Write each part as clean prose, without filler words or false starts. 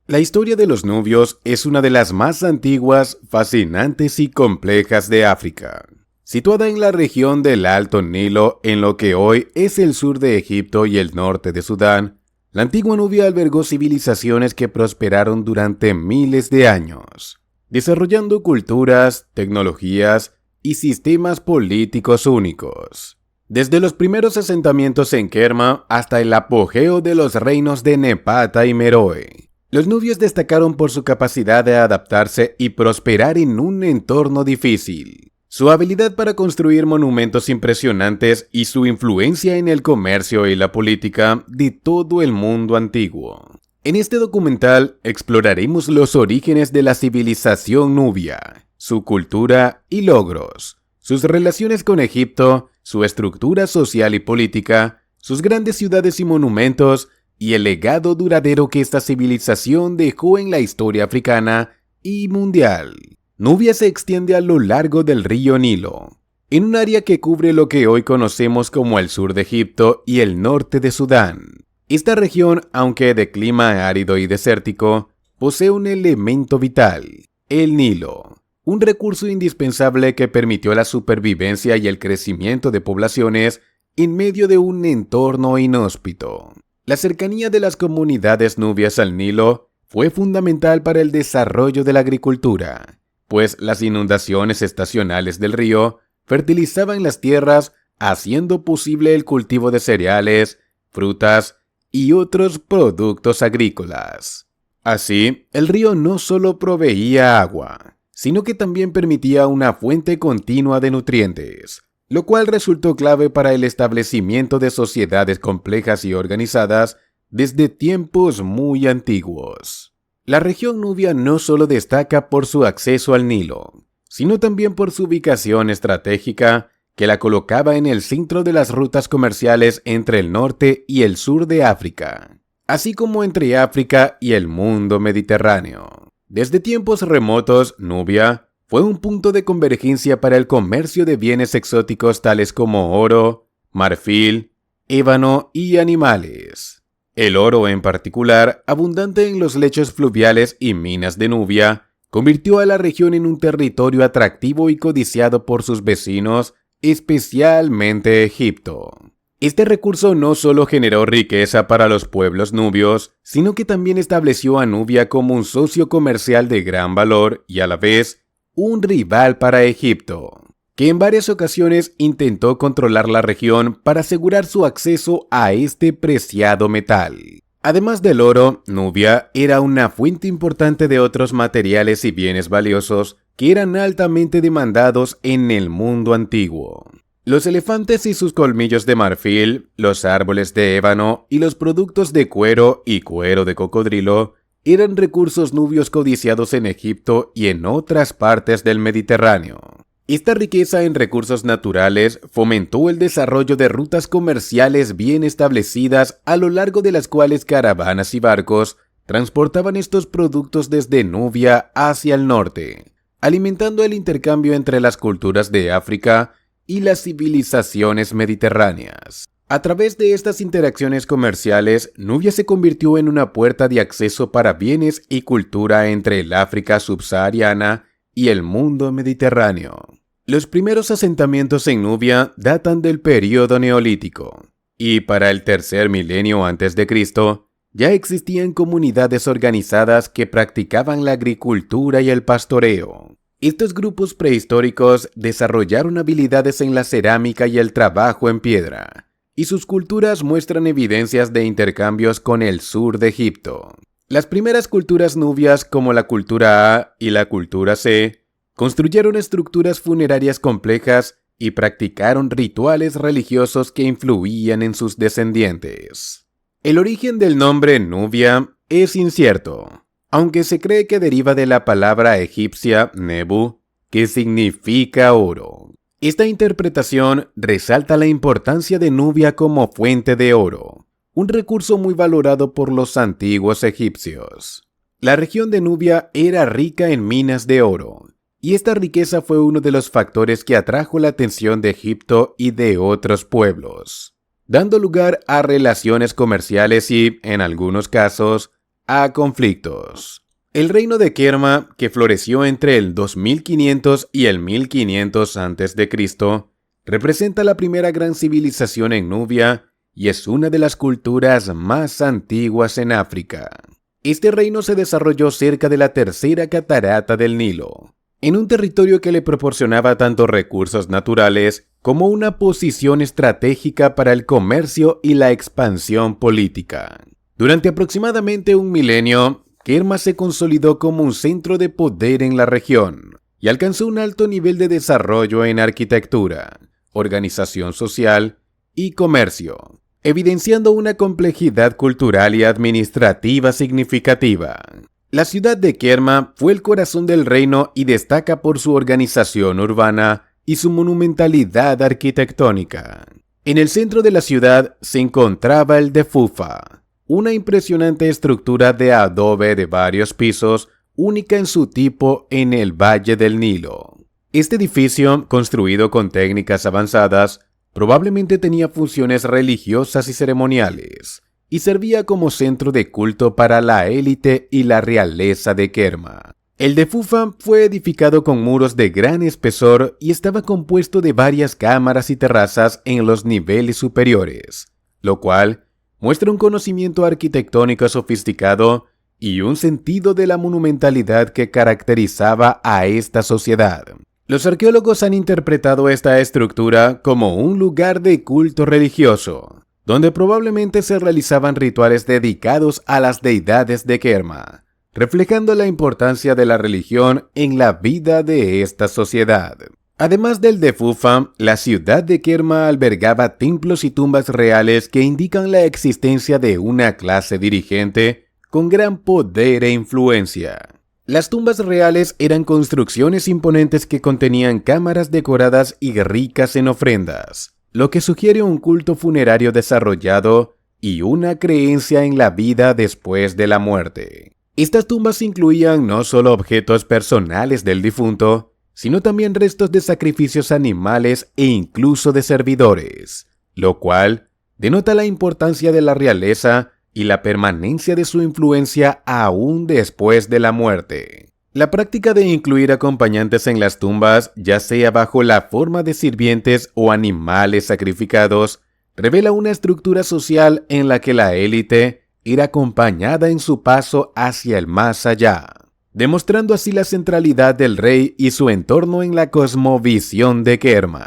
La historia de los nubios es una de las más antiguas, fascinantes y complejas de África. Situada en la región del Alto Nilo, en lo que hoy es el sur de Egipto y el norte de Sudán, la antigua Nubia albergó civilizaciones que prosperaron durante miles de años, desarrollando culturas, tecnologías y sistemas políticos únicos. Desde los primeros asentamientos en Kerma hasta el apogeo de los reinos de Nepata y Meroe, los nubios destacaron por su capacidad de adaptarse y prosperar en un entorno difícil, su habilidad para construir monumentos impresionantes y su influencia en el comercio y la política de todo el mundo antiguo. En este documental exploraremos los orígenes de la civilización nubia, su cultura y logros, sus relaciones con Egipto, su estructura social y política, sus grandes ciudades y monumentos, y el legado duradero que esta civilización dejó en la historia africana y mundial. Nubia se extiende a lo largo del río Nilo, en un área que cubre lo que hoy conocemos como el sur de Egipto y el norte de Sudán. Esta región, aunque de clima árido y desértico, posee un elemento vital, el Nilo, un recurso indispensable que permitió la supervivencia y el crecimiento de poblaciones en medio de un entorno inhóspito. La cercanía de las comunidades nubias al Nilo fue fundamental para el desarrollo de la agricultura, pues las inundaciones estacionales del río fertilizaban las tierras, haciendo posible el cultivo de cereales, frutas y otros productos agrícolas. Así, el río no solo proveía agua, sino que también permitía una fuente continua de nutrientes, lo cual resultó clave para el establecimiento de sociedades complejas y organizadas desde tiempos muy antiguos. La región nubia no solo destaca por su acceso al Nilo, sino también por su ubicación estratégica que la colocaba en el centro de las rutas comerciales entre el norte y el sur de África, así como entre África y el mundo mediterráneo. Desde tiempos remotos, Nubia fue un punto de convergencia para el comercio de bienes exóticos tales como oro, marfil, ébano y animales. El oro en particular, abundante en los lechos fluviales y minas de Nubia, convirtió a la región en un territorio atractivo y codiciado por sus vecinos, especialmente Egipto. Este recurso no solo generó riqueza para los pueblos nubios, sino que también estableció a Nubia como un socio comercial de gran valor y a la vez un rival para Egipto, que en varias ocasiones intentó controlar la región para asegurar su acceso a este preciado metal. Además del oro, Nubia era una fuente importante de otros materiales y bienes valiosos que eran altamente demandados en el mundo antiguo. Los elefantes y sus colmillos de marfil, los árboles de ébano y los productos de cuero y cuero de cocodrilo eran recursos nubios codiciados en Egipto y en otras partes del Mediterráneo. Esta riqueza en recursos naturales fomentó el desarrollo de rutas comerciales bien establecidas a lo largo de las cuales caravanas y barcos transportaban estos productos desde Nubia hacia el norte, alimentando el intercambio entre las culturas de África y las civilizaciones mediterráneas. A través de estas interacciones comerciales, Nubia se convirtió en una puerta de acceso para bienes y cultura entre el África subsahariana y el mundo mediterráneo. Los primeros asentamientos en Nubia datan del período neolítico, y para el tercer milenio antes de Cristo, ya existían comunidades organizadas que practicaban la agricultura y el pastoreo. Estos grupos prehistóricos desarrollaron habilidades en la cerámica y el trabajo en piedra, y sus culturas muestran evidencias de intercambios con el sur de Egipto. Las primeras culturas nubias, como la cultura A y la cultura C, construyeron estructuras funerarias complejas y practicaron rituales religiosos que influían en sus descendientes. El origen del nombre Nubia es incierto, aunque se cree que deriva de la palabra egipcia Nebu, que significa oro. Esta interpretación resalta la importancia de Nubia como fuente de oro, un recurso muy valorado por los antiguos egipcios. La región de Nubia era rica en minas de oro, y esta riqueza fue uno de los factores que atrajo la atención de Egipto y de otros pueblos, dando lugar a relaciones comerciales y, en algunos casos, a conflictos. El reino de Kerma, que floreció entre el 2500 y el 1500 a.C., representa la primera gran civilización en Nubia y es una de las culturas más antiguas en África. Este reino se desarrolló cerca de la tercera catarata del Nilo, en un territorio que le proporcionaba tanto recursos naturales como una posición estratégica para el comercio y la expansión política. Durante aproximadamente un milenio, Kerma se consolidó como un centro de poder en la región y alcanzó un alto nivel de desarrollo en arquitectura, organización social y comercio, evidenciando una complejidad cultural y administrativa significativa. La ciudad de Kerma fue el corazón del reino y destaca por su organización urbana y su monumentalidad arquitectónica. En el centro de la ciudad se encontraba el Defufa, una impresionante estructura de adobe de varios pisos, única en su tipo en el Valle del Nilo. Este edificio, construido con técnicas avanzadas, probablemente tenía funciones religiosas y ceremoniales, y servía como centro de culto para la élite y la realeza de Kerma. El Defufa fue edificado con muros de gran espesor y estaba compuesto de varias cámaras y terrazas en los niveles superiores, lo cual muestra un conocimiento arquitectónico sofisticado y un sentido de la monumentalidad que caracterizaba a esta sociedad. Los arqueólogos han interpretado esta estructura como un lugar de culto religioso, donde probablemente se realizaban rituales dedicados a las deidades de Kerma, reflejando la importancia de la religión en la vida de esta sociedad. Además del Defufa, la ciudad de Kerma albergaba templos y tumbas reales que indican la existencia de una clase dirigente con gran poder e influencia. Las tumbas reales eran construcciones imponentes que contenían cámaras decoradas y ricas en ofrendas, lo que sugiere un culto funerario desarrollado y una creencia en la vida después de la muerte. Estas tumbas incluían no solo objetos personales del difunto, sino también restos de sacrificios animales e incluso de servidores, lo cual denota la importancia de la realeza y la permanencia de su influencia aún después de la muerte. La práctica de incluir acompañantes en las tumbas, ya sea bajo la forma de sirvientes o animales sacrificados, revela una estructura social en la que la élite era acompañada en su paso hacia el más allá, demostrando así la centralidad del rey y su entorno en la cosmovisión de Kerma.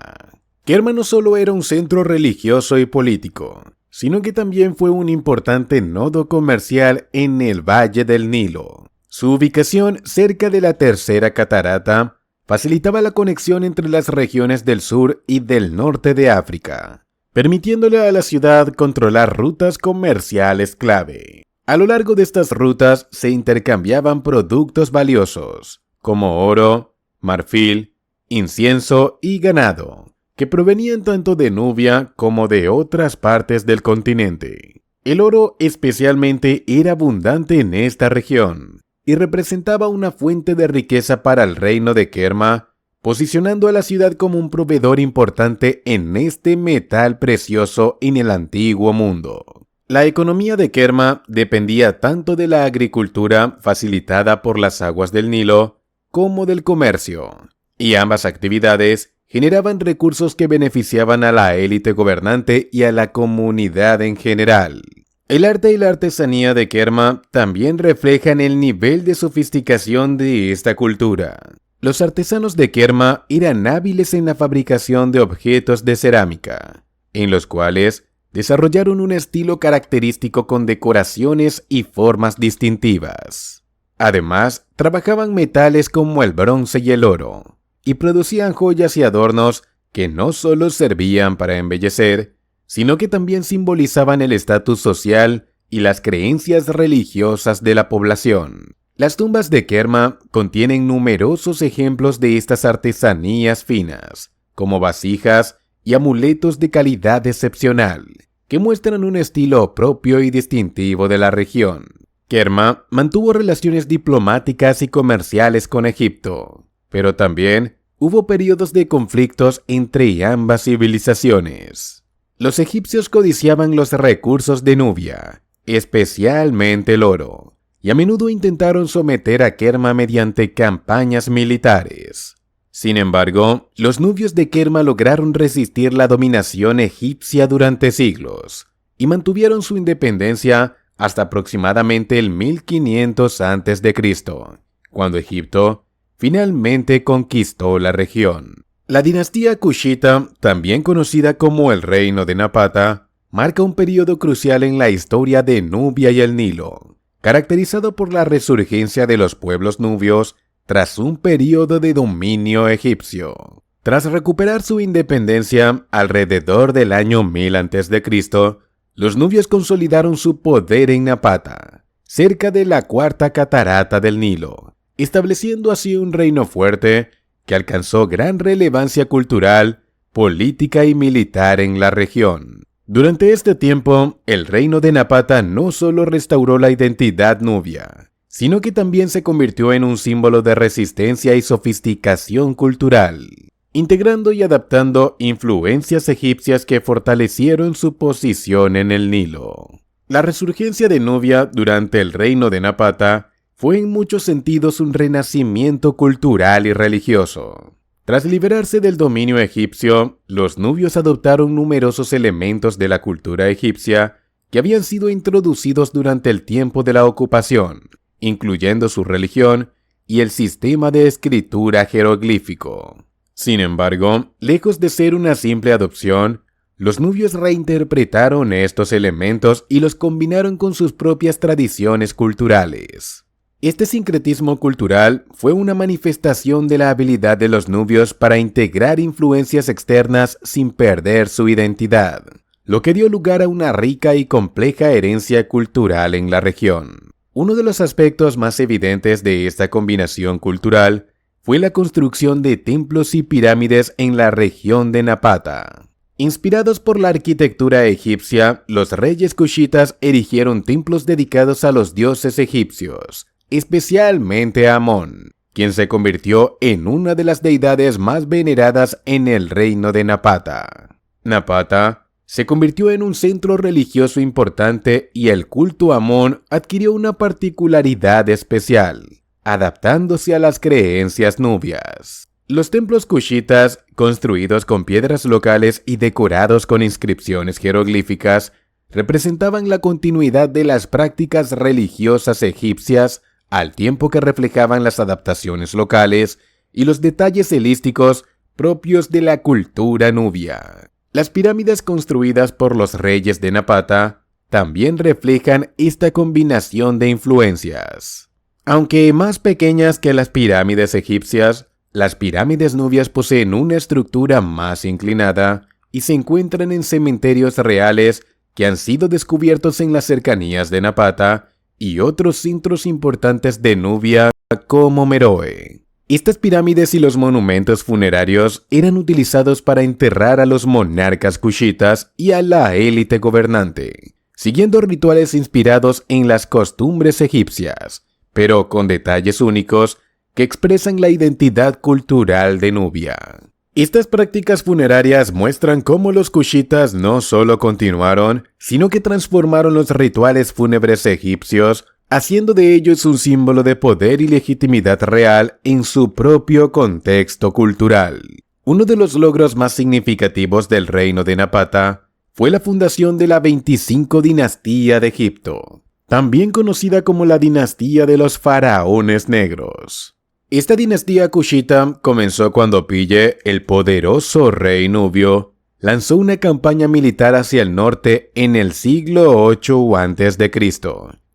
Kerma no solo era un centro religioso y político, sino que también fue un importante nodo comercial en el Valle del Nilo. Su ubicación cerca de la tercera catarata facilitaba la conexión entre las regiones del sur y del norte de África, permitiéndole a la ciudad controlar rutas comerciales clave. A lo largo de estas rutas se intercambiaban productos valiosos, como oro, marfil, incienso y ganado, que provenían tanto de Nubia como de otras partes del continente. El oro especialmente era abundante en esta región y representaba una fuente de riqueza para el reino de Kerma, posicionando a la ciudad como un proveedor importante en este metal precioso en el antiguo mundo. La economía de Kerma dependía tanto de la agricultura facilitada por las aguas del Nilo como del comercio, y ambas actividades generaban recursos que beneficiaban a la élite gobernante y a la comunidad en general. El arte y la artesanía de Kerma también reflejan el nivel de sofisticación de esta cultura. Los artesanos de Kerma eran hábiles en la fabricación de objetos de cerámica, en los cuales desarrollaron un estilo característico con decoraciones y formas distintivas. Además, trabajaban metales como el bronce y el oro, y producían joyas y adornos que no solo servían para embellecer, sino que también simbolizaban el estatus social y las creencias religiosas de la población. Las tumbas de Kerma contienen numerosos ejemplos de estas artesanías finas, como vasijas y amuletos de calidad excepcional, que muestran un estilo propio y distintivo de la región. Kerma mantuvo relaciones diplomáticas y comerciales con Egipto, pero también hubo periodos de conflictos entre ambas civilizaciones. Los egipcios codiciaban los recursos de Nubia, especialmente el oro, y a menudo intentaron someter a Kerma mediante campañas militares. Sin embargo, los nubios de Kerma lograron resistir la dominación egipcia durante siglos y mantuvieron su independencia hasta aproximadamente el 1500 a.C., cuando Egipto finalmente conquistó la región. La dinastía Kushita, también conocida como el Reino de Napata, marca un periodo crucial en la historia de Nubia y el Nilo, caracterizado por la resurgencia de los pueblos nubios tras un periodo de dominio egipcio. Tras recuperar su independencia alrededor del año 1000 a.C., los nubios consolidaron su poder en Napata, cerca de la cuarta catarata del Nilo, estableciendo así un reino fuerte que alcanzó gran relevancia cultural, política y militar en la región. Durante este tiempo, el reino de Napata no solo restauró la identidad nubia, sino que también se convirtió en un símbolo de resistencia y sofisticación cultural, integrando y adaptando influencias egipcias que fortalecieron su posición en el Nilo. La resurgencia de Nubia durante el reino de Napata fue en muchos sentidos un renacimiento cultural y religioso. Tras liberarse del dominio egipcio, los nubios adoptaron numerosos elementos de la cultura egipcia que habían sido introducidos durante el tiempo de la ocupación, incluyendo su religión y el sistema de escritura jeroglífico. Sin embargo, lejos de ser una simple adopción, los nubios reinterpretaron estos elementos y los combinaron con sus propias tradiciones culturales. Este sincretismo cultural fue una manifestación de la habilidad de los nubios para integrar influencias externas sin perder su identidad, lo que dio lugar a una rica y compleja herencia cultural en la región. Uno de los aspectos más evidentes de esta combinación cultural fue la construcción de templos y pirámides en la región de Napata. Inspirados por la arquitectura egipcia, los reyes kushitas erigieron templos dedicados a los dioses egipcios, especialmente a Amón, quien se convirtió en una de las deidades más veneradas en el reino de Napata. Napata se convirtió en un centro religioso importante y el culto a Amón adquirió una particularidad especial, adaptándose a las creencias nubias. Los templos kushitas, construidos con piedras locales y decorados con inscripciones jeroglíficas, representaban la continuidad de las prácticas religiosas egipcias, al tiempo que reflejaban las adaptaciones locales y los detalles helísticos propios de la cultura nubia. Las pirámides construidas por los reyes de Napata también reflejan esta combinación de influencias. Aunque más pequeñas que las pirámides egipcias, las pirámides nubias poseen una estructura más inclinada y se encuentran en cementerios reales que han sido descubiertos en las cercanías de Napata y otros centros importantes de Nubia como Meroe. Estas pirámides y los monumentos funerarios eran utilizados para enterrar a los monarcas kushitas y a la élite gobernante, siguiendo rituales inspirados en las costumbres egipcias, pero con detalles únicos que expresan la identidad cultural de Nubia. Estas prácticas funerarias muestran cómo los kushitas no solo continuaron, sino que transformaron los rituales fúnebres egipcios, haciendo de ellos un símbolo de poder y legitimidad real en su propio contexto cultural. Uno de los logros más significativos del reino de Napata fue la fundación de la 25 dinastía de Egipto, también conocida como la dinastía de los faraones negros. Esta dinastía kushita comenzó cuando Pille, el poderoso rey nubio, lanzó una campaña militar hacia el norte en el siglo 8 a.C.,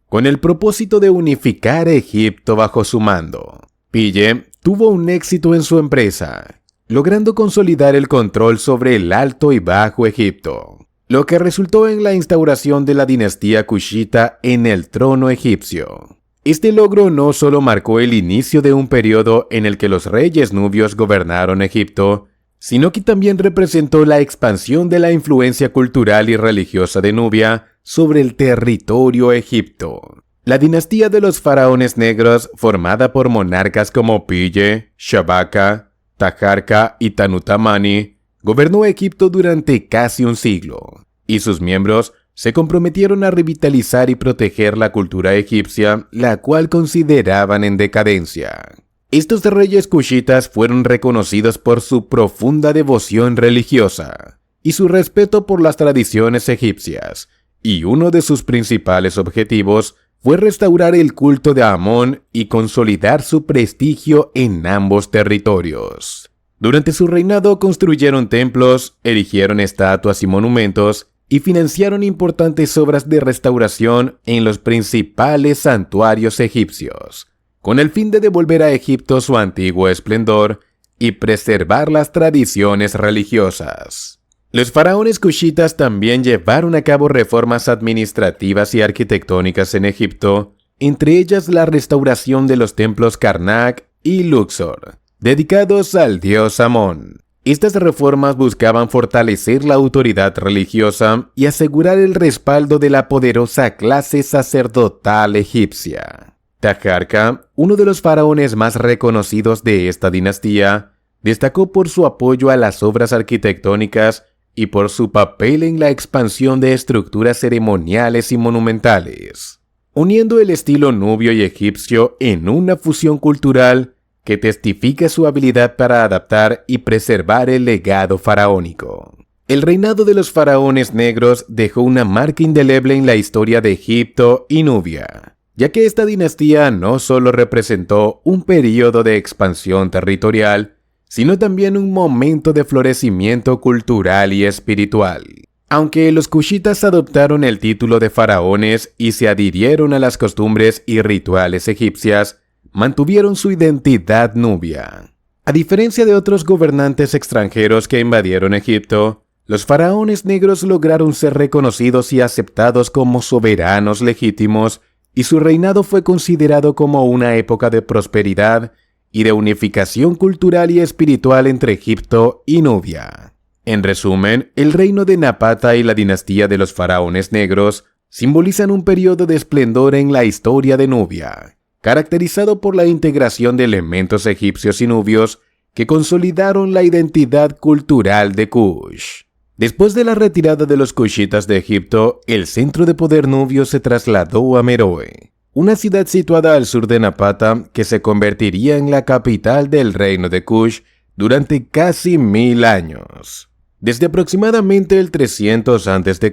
con el propósito de unificar Egipto bajo su mando. Pille tuvo un éxito en su empresa, logrando consolidar el control sobre el Alto y Bajo Egipto, lo que resultó en la instauración de la dinastía kushita en el trono egipcio. Este logro no solo marcó el inicio de un periodo en el que los reyes nubios gobernaron Egipto, sino que también representó la expansión de la influencia cultural y religiosa de Nubia sobre el territorio egipto. La dinastía de los faraones negros, formada por monarcas como Pille, Shabaka, Taharka y Tanutamani, gobernó Egipto durante casi un siglo, y sus miembros se comprometieron a revitalizar y proteger la cultura egipcia, la cual consideraban en decadencia. Estos reyes cushitas fueron reconocidos por su profunda devoción religiosa y su respeto por las tradiciones egipcias, y uno de sus principales objetivos fue restaurar el culto de Amón y consolidar su prestigio en ambos territorios. Durante su reinado construyeron templos, erigieron estatuas y monumentos, y financiaron importantes obras de restauración en los principales santuarios egipcios, con el fin de devolver a Egipto su antiguo esplendor y preservar las tradiciones religiosas. Los faraones cushitas también llevaron a cabo reformas administrativas y arquitectónicas en Egipto, entre ellas la restauración de los templos Karnak y Luxor, dedicados al dios Amón. Estas reformas buscaban fortalecer la autoridad religiosa y asegurar el respaldo de la poderosa clase sacerdotal egipcia. Taharka, uno de los faraones más reconocidos de esta dinastía, destacó por su apoyo a las obras arquitectónicas y por su papel en la expansión de estructuras ceremoniales y monumentales, uniendo el estilo nubio y egipcio en una fusión cultural que testifica su habilidad para adaptar y preservar el legado faraónico. El reinado de los faraones negros dejó una marca indeleble en la historia de Egipto y Nubia, ya que esta dinastía no solo representó un período de expansión territorial, sino también un momento de florecimiento cultural y espiritual. Aunque los cushitas adoptaron el título de faraones y se adhirieron a las costumbres y rituales egipcias, mantuvieron su identidad nubia. A diferencia de otros gobernantes extranjeros que invadieron Egipto, los faraones negros lograron ser reconocidos y aceptados como soberanos legítimos, y su reinado fue considerado como una época de prosperidad y de unificación cultural y espiritual entre Egipto y Nubia. En resumen, el reino de Napata y la dinastía de los faraones negros simbolizan un periodo de esplendor en la historia de Nubia, caracterizado por la integración de elementos egipcios y nubios que consolidaron la identidad cultural de Kush. Después de la retirada de los cushitas de Egipto, el centro de poder nubio se trasladó a Meroe, una ciudad situada al sur de Napata que se convertiría en la capital del reino de Kush durante casi 1000 años. Desde aproximadamente el 300 a.C.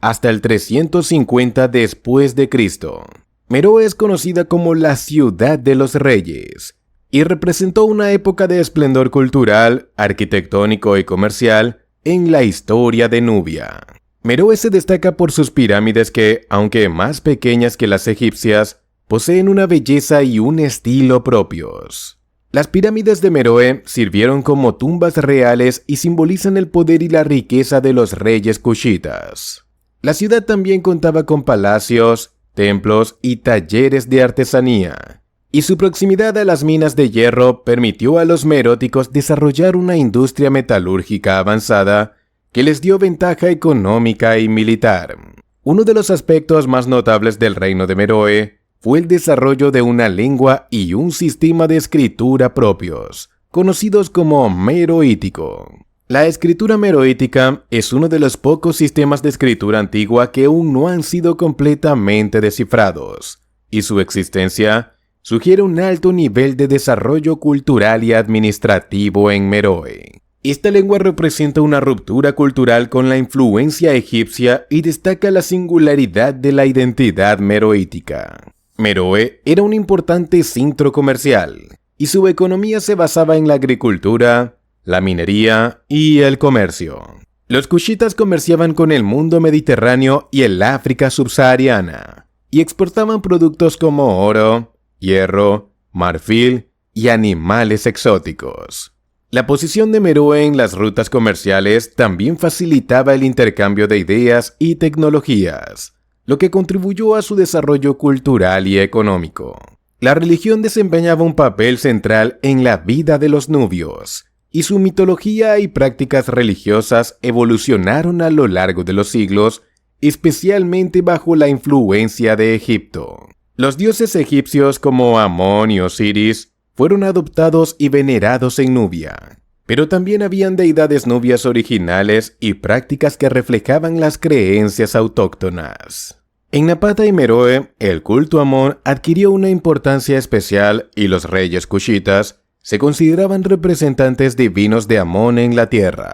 hasta el 350 después de Cristo. Meroe es conocida como la ciudad de los reyes y representó una época de esplendor cultural, arquitectónico y comercial en la historia de Nubia. Meroe se destaca por sus pirámides que, aunque más pequeñas que las egipcias, poseen una belleza y un estilo propios. Las pirámides de Meroe sirvieron como tumbas reales y simbolizan el poder y la riqueza de los reyes cushitas. La ciudad también contaba con palacios, templos y talleres de artesanía, y su proximidad a las minas de hierro permitió a los meróticos desarrollar una industria metalúrgica avanzada que les dio ventaja económica y militar. Uno de los aspectos más notables del reino de Meroe fue el desarrollo de una lengua y un sistema de escritura propios, conocidos como meroítico. La escritura meroítica es uno de los pocos sistemas de escritura antigua que aún no han sido completamente descifrados, y su existencia sugiere un alto nivel de desarrollo cultural y administrativo en Meroe. Esta lengua representa una ruptura cultural con la influencia egipcia y destaca la singularidad de la identidad meroítica. Meroe era un importante centro comercial, y su economía se basaba en la agricultura, la minería y el comercio. Los cushitas comerciaban con el mundo mediterráneo y el África subsahariana, y exportaban productos como oro, hierro, marfil y animales exóticos. La posición de Meroe en las rutas comerciales también facilitaba el intercambio de ideas y tecnologías, lo que contribuyó a su desarrollo cultural y económico. La religión desempeñaba un papel central en la vida de los nubios, y su mitología y prácticas religiosas evolucionaron a lo largo de los siglos, especialmente bajo la influencia de Egipto. Los dioses egipcios como Amón y Osiris fueron adoptados y venerados en Nubia, Pero también habían deidades nubias originales y prácticas que reflejaban las creencias autóctonas. En Napata y Meroe, el culto a Amón adquirió una importancia especial y los reyes cushitas se consideraban representantes divinos de Amón en la tierra.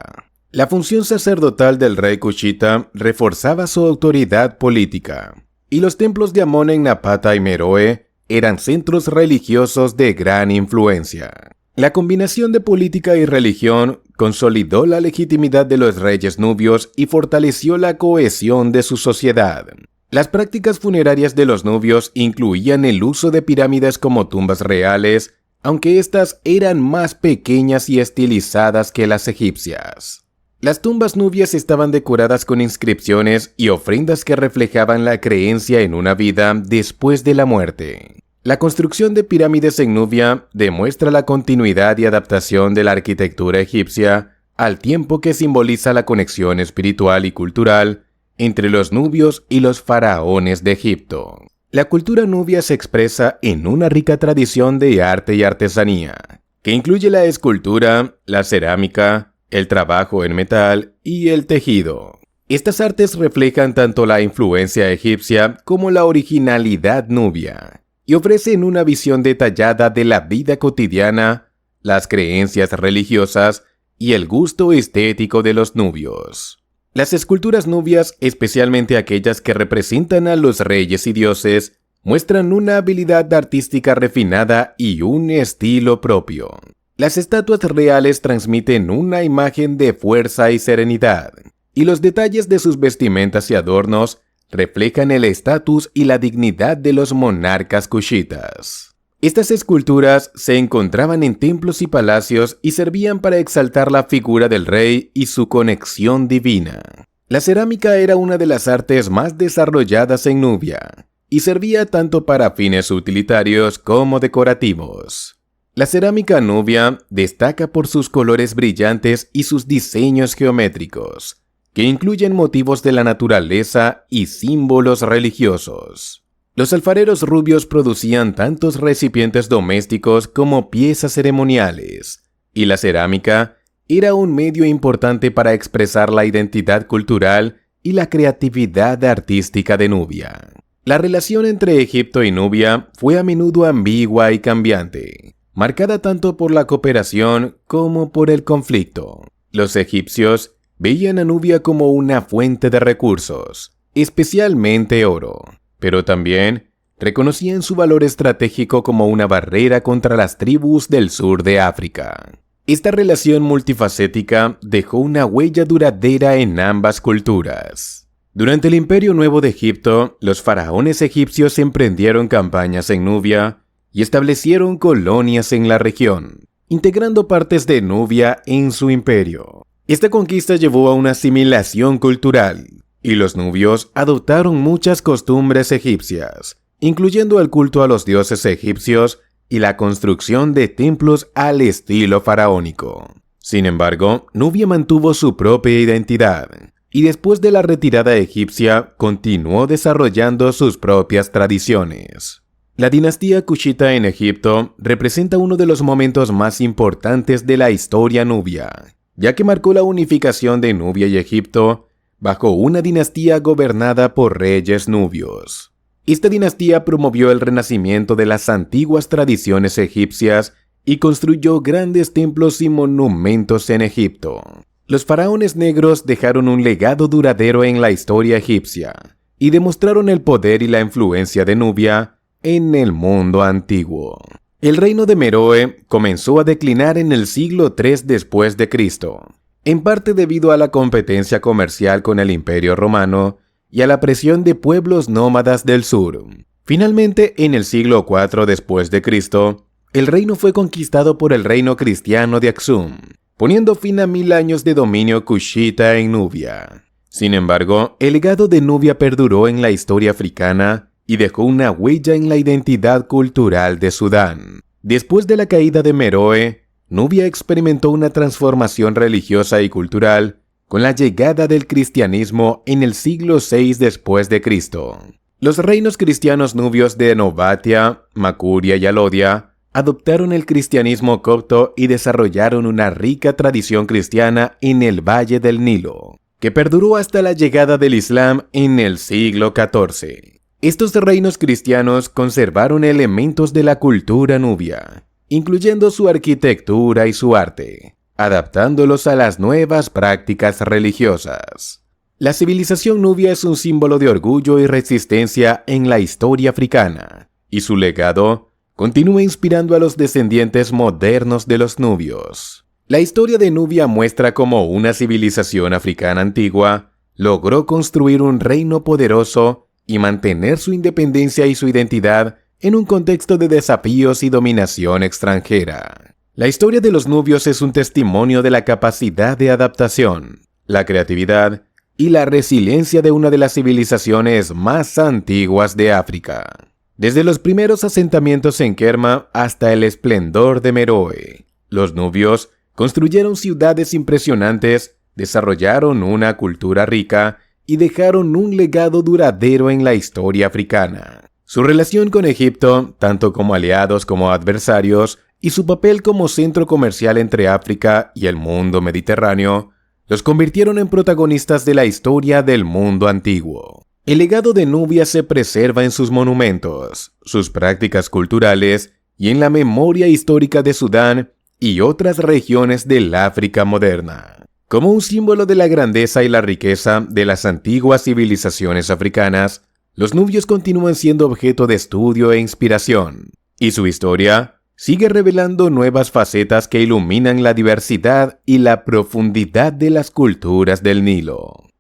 La función sacerdotal del rey cushita reforzaba su autoridad política, y los templos de Amón en Napata y Meroe eran centros religiosos de gran influencia. La combinación de política y religión consolidó la legitimidad de los reyes nubios y fortaleció la cohesión de su sociedad. Las prácticas funerarias de los nubios incluían el uso de pirámides como tumbas reales, aunque éstas eran más pequeñas y estilizadas que las egipcias. Las tumbas nubias estaban decoradas con inscripciones y ofrendas que reflejaban la creencia en una vida después de la muerte. La construcción de pirámides en Nubia demuestra la continuidad y adaptación de la arquitectura egipcia, al tiempo que simboliza la conexión espiritual y cultural entre los nubios y los faraones de Egipto. La cultura nubia se expresa en una rica tradición de arte y artesanía, que incluye la escultura, la cerámica, el trabajo en metal y el tejido. Estas artes reflejan tanto la influencia egipcia como la originalidad nubia, y ofrecen una visión detallada de la vida cotidiana, las creencias religiosas y el gusto estético de los nubios. Las esculturas nubias, especialmente aquellas que representan a los reyes y dioses, muestran una habilidad artística refinada y un estilo propio. Las estatuas reales transmiten una imagen de fuerza y serenidad, y los detalles de sus vestimentas y adornos reflejan el estatus y la dignidad de los monarcas cushitas. Estas esculturas se encontraban en templos y palacios y servían para exaltar la figura del rey y su conexión divina. La cerámica era una de las artes más desarrolladas en Nubia y servía tanto para fines utilitarios como decorativos. La cerámica nubia destaca por sus colores brillantes y sus diseños geométricos, que incluyen motivos de la naturaleza y símbolos religiosos. Los alfareros rubios producían tantos recipientes domésticos como piezas ceremoniales, y la cerámica era un medio importante para expresar la identidad cultural y la creatividad artística de Nubia. La relación entre Egipto y Nubia fue a menudo ambigua y cambiante, marcada tanto por la cooperación como por el conflicto. Los egipcios veían a Nubia como una fuente de recursos, especialmente oro, pero también reconocían su valor estratégico como una barrera contra las tribus del sur de África. Esta relación multifacética dejó una huella duradera en ambas culturas. Durante el Imperio Nuevo de Egipto, los faraones egipcios emprendieron campañas en Nubia y establecieron colonias en la región, integrando partes de Nubia en su imperio. Esta conquista llevó a una asimilación cultural, y los nubios adoptaron muchas costumbres egipcias, incluyendo el culto a los dioses egipcios y la construcción de templos al estilo faraónico. Sin embargo, Nubia mantuvo su propia identidad, y después de la retirada egipcia, continuó desarrollando sus propias tradiciones. La dinastía cushita en Egipto representa uno de los momentos más importantes de la historia nubia, ya que marcó la unificación de Nubia y Egipto bajo una dinastía gobernada por reyes nubios. Esta dinastía promovió el renacimiento de las antiguas tradiciones egipcias y construyó grandes templos y monumentos en Egipto. Los faraones negros dejaron un legado duradero en la historia egipcia y demostraron el poder y la influencia de Nubia en el mundo antiguo. El reino de Meroe comenzó a declinar en el siglo III después de Cristo, en parte debido a la competencia comercial con el Imperio Romano y a la presión de pueblos nómadas del sur. Finalmente, en el siglo IV después de Cristo, el reino fue conquistado por el reino cristiano de Aksum, poniendo fin a 1000 años de dominio cushita en Nubia. Sin embargo, el legado de Nubia perduró en la historia africana y dejó una huella en la identidad cultural de Sudán. Después de la caída de Meroe, Nubia experimentó una transformación religiosa y cultural con la llegada del cristianismo en el siglo VI después de Cristo. Los reinos cristianos nubios de Nobatia, Makuria y Alodia adoptaron el cristianismo copto y desarrollaron una rica tradición cristiana en el Valle del Nilo, que perduró hasta la llegada del Islam en el siglo XIV. Estos reinos cristianos conservaron elementos de la cultura nubia, incluyendo su arquitectura y su arte, adaptándolos a las nuevas prácticas religiosas. La civilización nubia es un símbolo de orgullo y resistencia en la historia africana, y su legado continúa inspirando a los descendientes modernos de los nubios. La historia de Nubia muestra cómo una civilización africana antigua logró construir un reino poderoso y mantener su independencia y su identidad en un contexto de desafíos y dominación extranjera. La historia de los nubios es un testimonio de la capacidad de adaptación, la creatividad y la resiliencia de una de las civilizaciones más antiguas de África. Desde los primeros asentamientos en Kerma hasta el esplendor de Meroe, los nubios construyeron ciudades impresionantes, desarrollaron una cultura rica y dejaron un legado duradero en la historia africana. Su relación con Egipto, tanto como aliados como adversarios, y su papel como centro comercial entre África y el mundo mediterráneo, los convirtieron en protagonistas de la historia del mundo antiguo. El legado de Nubia se preserva en sus monumentos, sus prácticas culturales y en la memoria histórica de Sudán y otras regiones del África moderna. Como un símbolo de la grandeza y la riqueza de las antiguas civilizaciones africanas, los nubios continúan siendo objeto de estudio e inspiración, y su historia sigue revelando nuevas facetas que iluminan la diversidad y la profundidad de las culturas del Nilo.